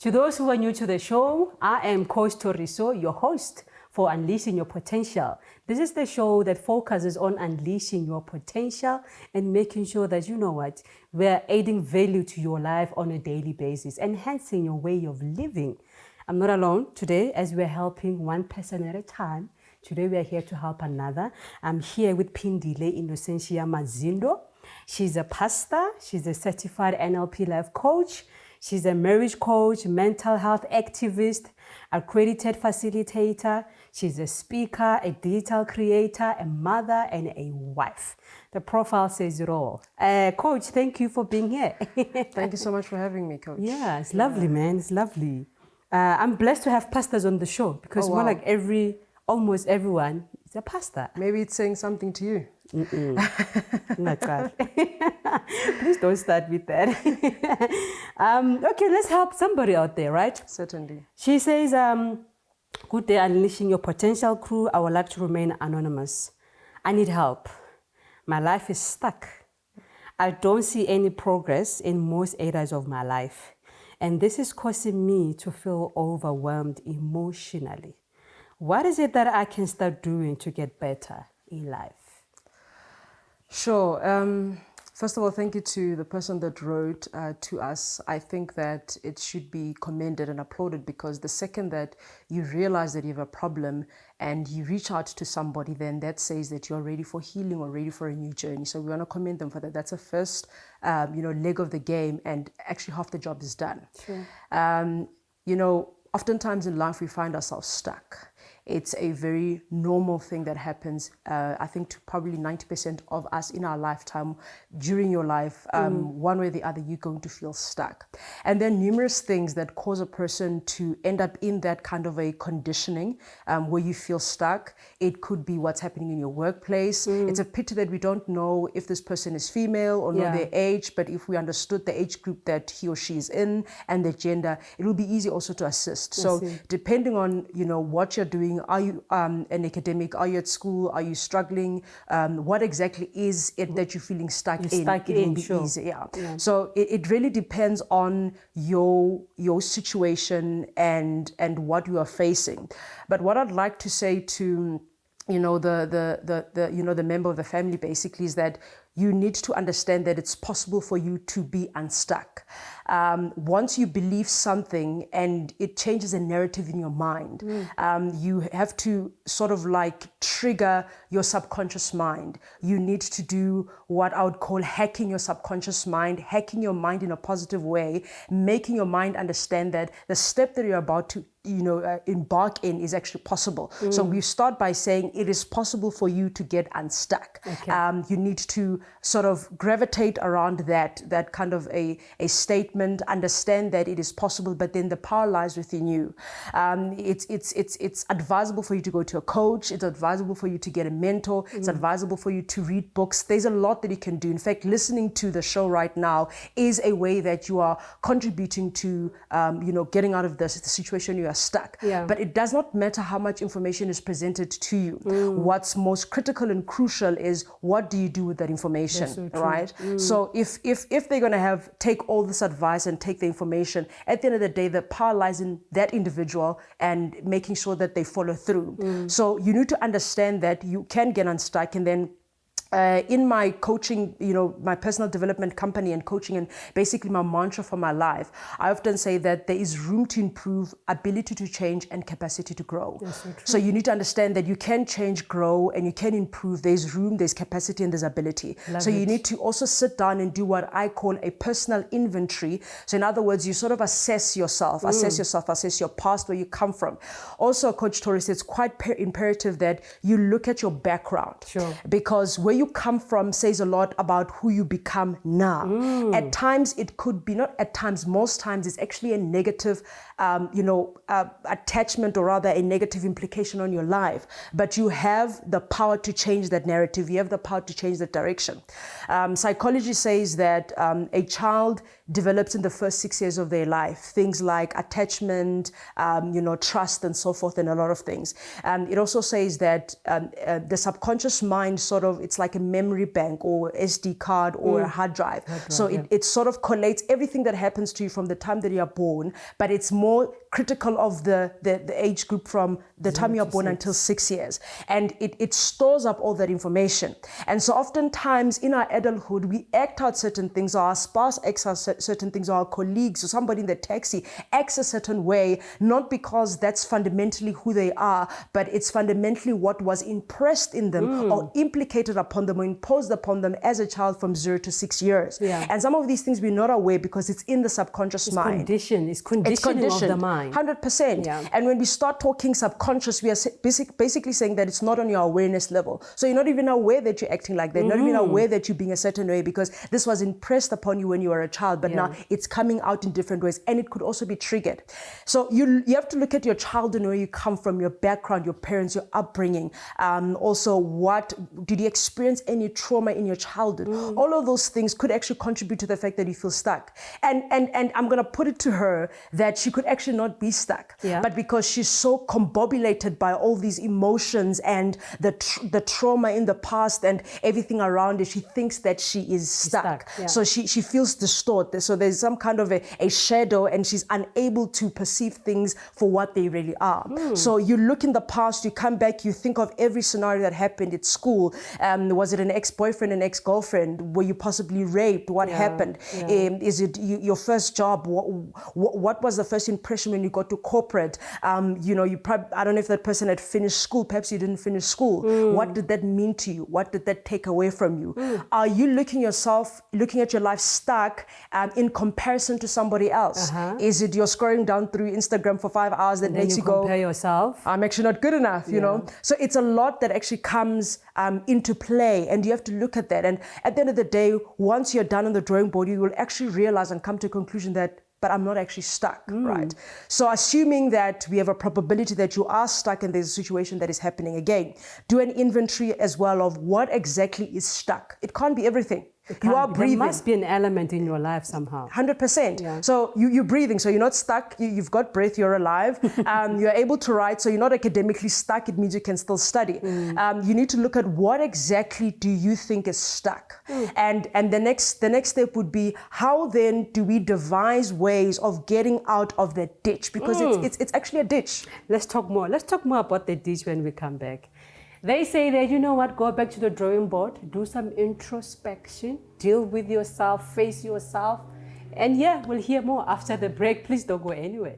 To those who are new to the show, I am Coach Toriso, your host for Unleashing Your Potential. This is the show that focuses on unleashing your potential and making sure that, you know what, we're adding value to your life on a daily basis, enhancing your way of living. I'm not alone today as we're helping one person at a time. Today we are here to help another. I'm here with Pindile Innocentia Mazindo. She's a pastor, she's a certified NLP life coach, she's a marriage coach, mental health activist, accredited facilitator, she's a speaker, a digital creator, a mother, and a wife. The profile says it all. Coach, thank you for being here. Thank you so much for having me, Coach. Yeah, it's lovely, man. It's lovely. I'm blessed to have pastors on the show because more like almost everyone is a pastor. Maybe it's saying something to you. Not God. Please don't start with that. Okay, let's help somebody out there, right? Certainly. She says, good day, Unleashing Your Potential crew. I would like to remain anonymous. I need help. My life is stuck. I don't see any progress in most areas of my life. And this is causing me to feel overwhelmed emotionally. What is it that I can start doing to get better in life? Sure. First of all, thank you to the person that wrote to us. I think that it should be commended and applauded because the second that you realize that you have a problem and you reach out to somebody, then that says that you're ready for healing or ready for a new journey. So we want to commend them for that. That's a first, leg of the game, and actually half the job is done. Sure. Oftentimes in life we find ourselves stuck. It's a very normal thing that happens, I think, to probably 90% of us in our lifetime. During your life, one way or the other, you're going to feel stuck. And there are numerous things that cause a person to end up in that kind of a conditioning where you feel stuck. It could be what's happening in your workplace. It's a pity that we don't know if this person is female or know their age, but if we understood the age group that he or she is in and their gender, it will be easy also to assist. So depending on, what you're doing, are you an academic? Are you at school? Are you struggling? What exactly is it that you're feeling stuck in? It will be easy. Yeah. So it really depends on your situation and what you are facing. But what I'd like to say to the member of the family basically is that you need to understand that it's possible for you to be unstuck. Once you believe something and it changes a narrative in your mind, you have to sort of like trigger your subconscious mind. You need to do what I would call hacking your subconscious mind, hacking your mind in a positive way, making your mind understand that the step that you're about to embark in is actually possible. So we start by saying it is possible for you to get unstuck. Okay. You need to sort of gravitate around that kind of a statement, understand that it is possible, but then the power lies within you. It's advisable for you to go to a coach. It's advisable for you to get a mentor. It's advisable for you to read books. There's a lot that you can do. In fact, listening to the show right now is a way that you are contributing to, getting out of the situation you are stuck. Yeah. But it does not matter how much information is presented to you. What's most critical and crucial is what do you do with that information, so right? So if they're going to take all this advice and take the information, at the end of the day, the power lies in that individual and making sure that they follow through. So you need to understand that you can get unstuck, and then in my coaching, my personal development company and coaching, and basically my mantra for my life, I often say that there is room to improve, ability to change, and capacity to grow. So you need to understand that you can change, grow, and you can improve. There's room, there's capacity, and there's ability. You need to also sit down and do what I call a personal inventory. So in other words, you sort of assess yourself, assess your past, where you come from. Also, Coach Torres, it's quite imperative that you look at your background. Sure. Because where you come from says a lot about who you become now. At times it could be, not at times, most times it's actually a negative attachment, or rather a negative implication on your life. But you have the power to change that narrative. You have the power to change that direction. Psychology says that a child develops in the first 6 years of their life things like attachment, trust, and so forth, and a lot of things. It also says that the subconscious mind it's like like a memory bank or SD card or a hard drive. So it sort of collates everything that happens to you from the time that you are born, but it's more critical of the age group from the time you're born until 6 years. And it stores up all that information. And so oftentimes in our adulthood, we act out certain things, or our spouse acts out certain things, or our colleagues or somebody in the taxi acts a certain way, not because that's fundamentally who they are, but it's fundamentally what was impressed in them or implicated upon them or imposed upon them as a child from 0 to 6 years. And some of these things we're not aware because it's in the subconscious mind. It's conditioning of the mind. 100%. And when we start talking subconscious, we are basically saying that it's not on your awareness level. So you're not even aware that you're acting like that. Not even aware that you're being a certain way because this was impressed upon you when you were a child, but now it's coming out in different ways, and it could also be triggered. So you have to look at your child and where you come from, your background, your parents, your upbringing. Also, what did you experience any trauma in your childhood? All of those things could actually contribute to the fact that you feel stuck. And I'm going to put it to her that she could actually not be stuck, but because she's so combobulated by all these emotions and the trauma in the past and everything around her, she thinks that she is stuck. So she feels distorted. So there's some kind of a shadow, and she's unable to perceive things for what they really are. So you look in the past, you come back, you think of every scenario that happened at school. Was it an ex-boyfriend, an ex-girlfriend? Were you possibly raped? What happened? Is it your first job? What was the first impression when you got to corporate? You probably, I don't know if that person had finished school. Perhaps you didn't finish school. What did that mean to you? What did that take away from you? Are you looking at your life stuck in comparison to somebody else? Is it you're scrolling down through Instagram for 5 hours that makes you go, compare yourself? I'm actually not good enough, you know? So it's a lot that actually comes into play, and you have to look at that. And at the end of the day, once you're done on the drawing board, you will actually realize and come to a conclusion that, but I'm not actually stuck, right? So assuming that we have a probability that you are stuck and there's a situation that is happening again, do an inventory as well of what exactly is stuck. It can't be everything. You are breathing. There must be an element in your life somehow. 100%. So you're breathing, so you're not stuck. You've got breath, you're alive. You're able to write, so you're not academically stuck. It means you can still study. You need to look at what exactly do you think is stuck. And the next step would be, how then do we devise ways of getting out of the ditch? Because it's actually a ditch. Let's talk more. Let's talk more about the ditch when we come back. They say that, you know what, go back to the drawing board, do some introspection, deal with yourself, face yourself. And we'll hear more after the break. Please don't go anywhere.